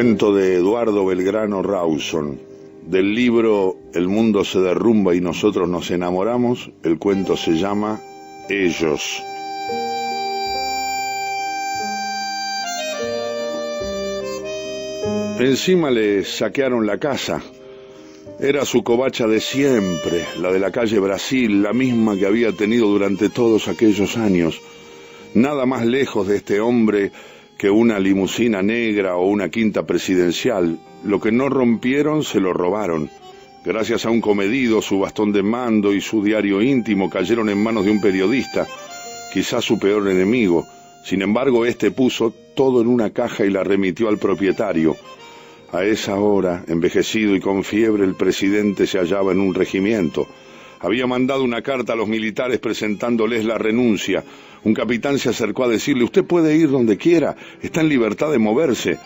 Cuento de Eduardo Belgrano Rawson, del libro El mundo se derrumba y nosotros nos enamoramos. El cuento se llama Ellos. Encima le saquearon la casa. Era su covacha de siempre, la de la calle Brasil, la misma que había tenido durante todos aquellos años. Nada más lejos de este hombre que una limusina negra o una quinta presidencial. Lo que no rompieron se lo robaron. Gracias a un comedido, su bastón de mando y su diario íntimo cayeron en manos de un periodista, quizás su peor enemigo. Sin embargo, este puso todo en una caja y la remitió al propietario. A esa hora, envejecido y con fiebre, el presidente se hallaba en un regimiento. Había mandado una carta a los militares presentándoles la renuncia. Un capitán se acercó a decirle: usted puede ir donde quiera, está en libertad de moverse.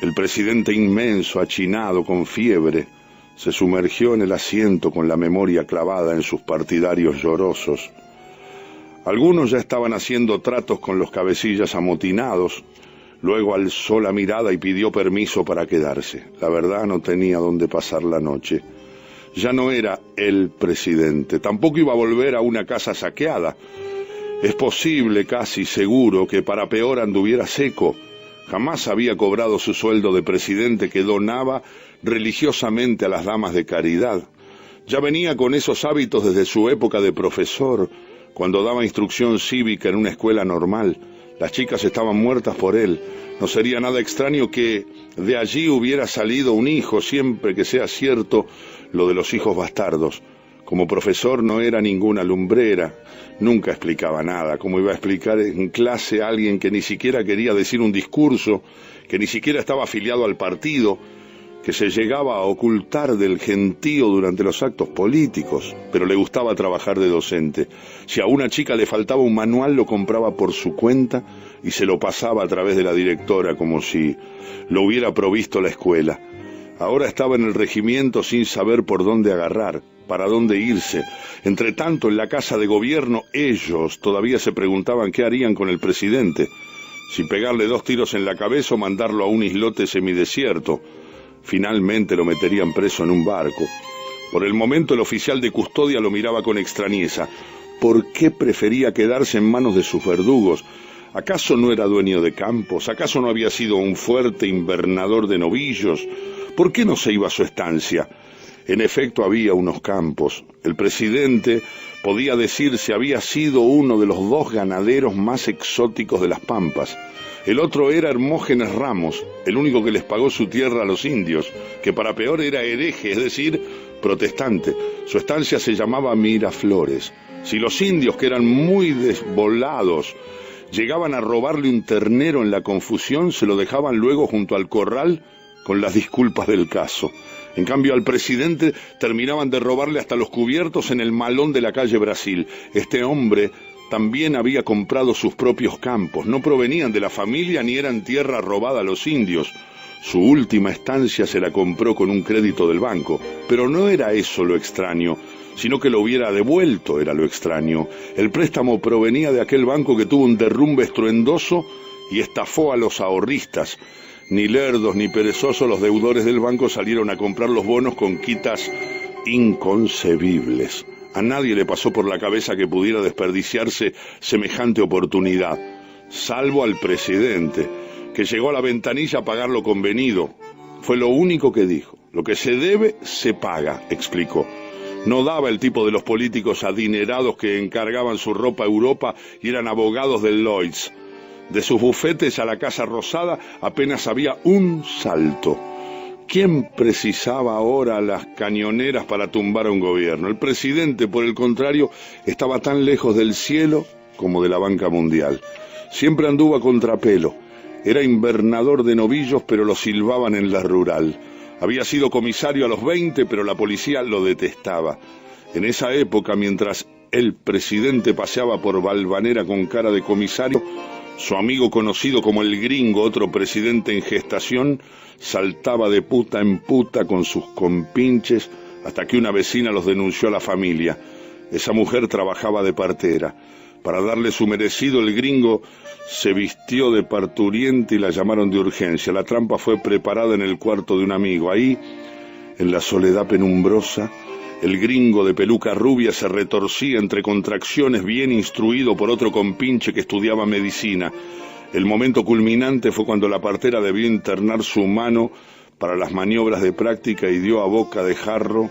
El presidente, inmenso, achinado, con fiebre, se sumergió en el asiento con la memoria clavada en sus partidarios llorosos. Algunos ya estaban haciendo tratos con los cabecillas amotinados. Luego alzó la mirada y pidió permiso para quedarse. La verdad, no tenía dónde pasar la noche. Ya no era el presidente, tampoco iba a volver a una casa saqueada. Es posible, casi seguro, que para peor anduviera seco. Jamás había cobrado su sueldo de presidente, que donaba religiosamente a las damas de caridad. Ya venía con esos hábitos desde su época de profesor, cuando daba instrucción cívica en una escuela normal. Las chicas estaban muertas por él. No sería nada extraño que de allí hubiera salido un hijo, siempre que sea cierto lo de los hijos bastardos. Como profesor no era ninguna lumbrera, nunca explicaba nada. ¿Cómo iba a explicar en clase a alguien que ni siquiera quería decir un discurso, que ni siquiera estaba afiliado al partido, que se llegaba a ocultar del gentío durante los actos políticos, pero le gustaba trabajar de docente? Si a una chica le faltaba un manual, lo compraba por su cuenta y se lo pasaba a través de la directora, como si lo hubiera provisto la escuela. Ahora estaba en el regimiento sin saber por dónde agarrar, para dónde irse. Entre tanto, en la casa de gobierno, ellos todavía se preguntaban qué harían con el presidente, si pegarle 2 tiros en la cabeza o mandarlo a un islote semidesierto. Finalmente lo meterían preso en un barco. Por el momento el oficial de custodia lo miraba con extrañeza. ¿Por qué prefería quedarse en manos de sus verdugos? ¿Acaso no era dueño de campos? ¿Acaso no había sido un fuerte invernador de novillos? ¿Por qué no se iba a su estancia? En efecto, había unos campos. El presidente, podía decirse, había sido uno de los 2 ganaderos más exóticos de las Pampas. El otro era Hermógenes Ramos, el único que les pagó su tierra a los indios, que para peor era hereje, es decir, protestante. Su estancia se llamaba Miraflores. Si los indios, que eran muy desvolados, llegaban a robarle un ternero en la confusión, se lo dejaban luego junto al corral con las disculpas del caso. En cambio, al presidente terminaban de robarle hasta los cubiertos en el malón de la calle Brasil. Este hombre también había comprado sus propios campos. No provenían de la familia ni eran tierra robada a los indios. Su última estancia se la compró con un crédito del banco. Pero no era eso lo extraño, sino que lo hubiera devuelto era lo extraño. El préstamo provenía de aquel banco que tuvo un derrumbe estruendoso y estafó a los ahorristas. Ni lerdos ni perezosos los deudores del banco salieron a comprar los bonos con quitas inconcebibles. A nadie le pasó por la cabeza que pudiera desperdiciarse semejante oportunidad, salvo al presidente, que llegó a la ventanilla a pagar lo convenido. Fue lo único que dijo. Lo que se debe, se paga, explicó. No daba el tipo de los políticos adinerados que encargaban su ropa a Europa y eran abogados del Lloyds. De sus bufetes a la Casa Rosada apenas había un salto. ¿Quién precisaba ahora las cañoneras para tumbar a un gobierno? El presidente, por el contrario, estaba tan lejos del cielo como de la banca mundial. Siempre anduvo a contrapelo. Era invernador de novillos, pero lo silbaban en la rural. Había sido comisario a los 20, pero la policía lo detestaba. En esa época, mientras el presidente paseaba por Valvanera con cara de comisario, su amigo conocido como el Gringo, otro presidente en gestación, saltaba de puta en puta con sus compinches hasta que una vecina los denunció a la familia. Esa mujer trabajaba de partera. Para darle su merecido, el gringo se vistió de parturiente y la llamaron de urgencia. La trampa fue preparada en el cuarto de un amigo. Ahí, en la soledad penumbrosa, el gringo de peluca rubia se retorcía entre contracciones, bien instruido por otro compinche que estudiaba medicina. El momento culminante fue cuando la partera debió internar su mano para las maniobras de práctica y dio a boca de jarro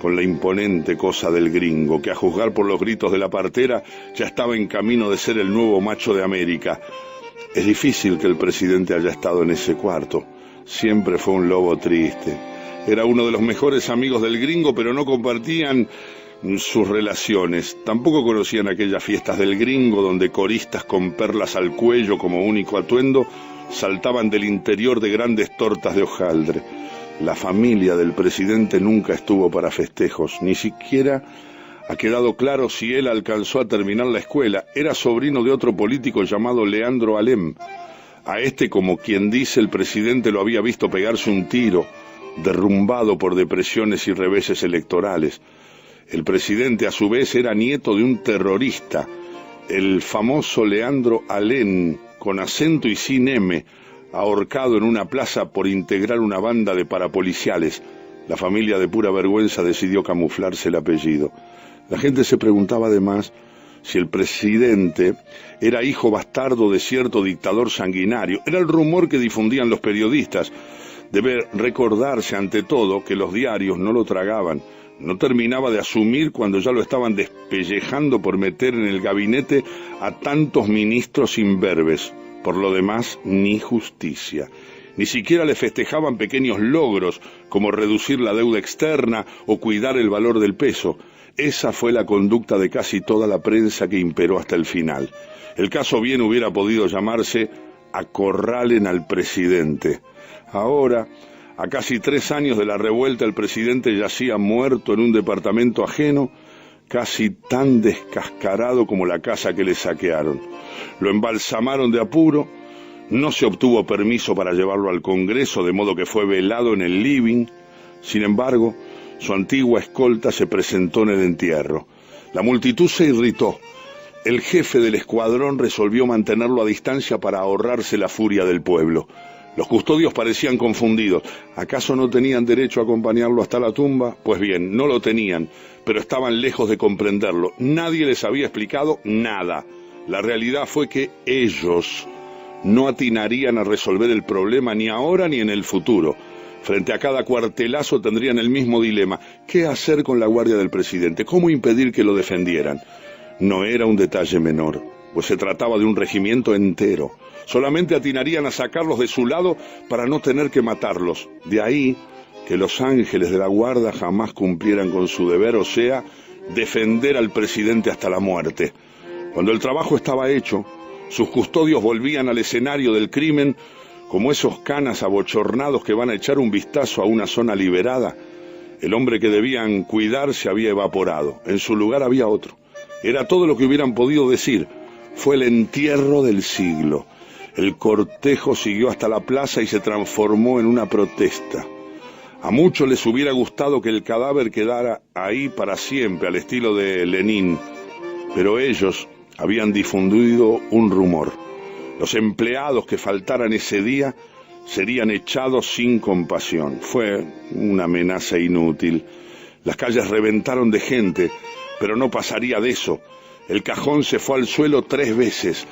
con la imponente cosa del gringo, que a juzgar por los gritos de la partera ya estaba en camino de ser el nuevo macho de América. Es difícil que el presidente haya estado en ese cuarto. Siempre fue un lobo triste. Era uno de los mejores amigos del gringo, pero no compartían sus relaciones. Tampoco conocían aquellas fiestas del gringo donde coristas con perlas al cuello como único atuendo saltaban del interior de grandes tortas de hojaldre. La familia del presidente nunca estuvo para festejos, ni siquiera ha quedado claro si él alcanzó a terminar la escuela. Era sobrino de otro político llamado Leandro Alem. A este, como quien dice, el presidente lo había visto pegarse un tiro, derrumbado por depresiones y reveses electorales. El presidente, a su vez, era nieto de un terrorista, el famoso Leandro Alem, con acento y sin M, ahorcado en una plaza por integrar una banda de parapoliciales. La familia, de pura vergüenza, decidió camuflarse el apellido. La gente se preguntaba además si el presidente era hijo bastardo de cierto dictador sanguinario. Era el rumor que difundían los periodistas. Debe recordarse ante todo que los diarios no lo tragaban. No terminaba de asumir cuando ya lo estaban despellejando por meter en el gabinete a tantos ministros imberbes. Por lo demás, ni justicia. Ni siquiera le festejaban pequeños logros, como reducir la deuda externa o cuidar el valor del peso. Esa fue la conducta de casi toda la prensa que imperó hasta el final. El caso bien hubiera podido llamarse Acorralen al presidente. Ahora, a casi 3 años de la revuelta, el presidente yacía muerto en un departamento ajeno, casi tan descascarado como la casa que le saquearon. Lo embalsamaron de apuro, no se obtuvo permiso para llevarlo al Congreso, de modo que fue velado en el living. Sin embargo, su antigua escolta se presentó en el entierro. La multitud se irritó. El jefe del escuadrón resolvió mantenerlo a distancia para ahorrarse la furia del pueblo. Los custodios parecían confundidos. ¿Acaso no tenían derecho a acompañarlo hasta la tumba? Pues bien, no lo tenían, pero estaban lejos de comprenderlo. Nadie les había explicado nada. La realidad fue que ellos no atinarían a resolver el problema ni ahora ni en el futuro. Frente a cada cuartelazo tendrían el mismo dilema. ¿Qué hacer con la guardia del presidente? ¿Cómo impedir que lo defendieran? No era un detalle menor, pues se trataba de un regimiento entero. Solamente atinarían a sacarlos de su lado para no tener que matarlos. De ahí que los ángeles de la guarda jamás cumplieran con su deber, o sea, defender al presidente hasta la muerte. Cuando el trabajo estaba hecho, sus custodios volvían al escenario del crimen como esos canas abochornados que van a echar un vistazo a una zona liberada. El hombre que debían cuidar se había evaporado. En su lugar había otro. Era todo lo que hubieran podido decir. Fue el entierro del siglo. El cortejo siguió hasta la plaza y se transformó en una protesta. A muchos les hubiera gustado que el cadáver quedara ahí para siempre, al estilo de Lenin, pero ellos habían difundido un rumor. Los empleados que faltaran ese día serían echados sin compasión. Fue una amenaza inútil. Las calles reventaron de gente, pero no pasaría de eso. El cajón se fue al suelo 3 veces.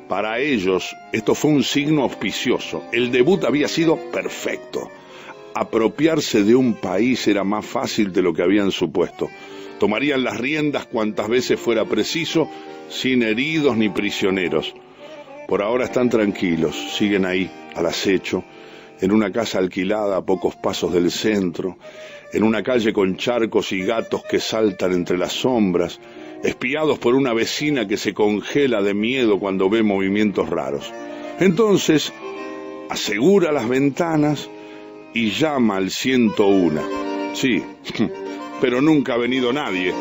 Para ellos, esto fue un signo auspicioso. El debut había sido perfecto. Apropiarse de un país era más fácil de lo que habían supuesto. Tomarían las riendas cuantas veces fuera preciso, sin heridos ni prisioneros. Por ahora están tranquilos, siguen ahí, al acecho, en una casa alquilada a pocos pasos del centro, en una calle con charcos y gatos que saltan entre las sombras, espiados por una vecina que se congela de miedo cuando ve movimientos raros. Entonces, asegura las ventanas y llama al 101. Sí, pero nunca ha venido nadie.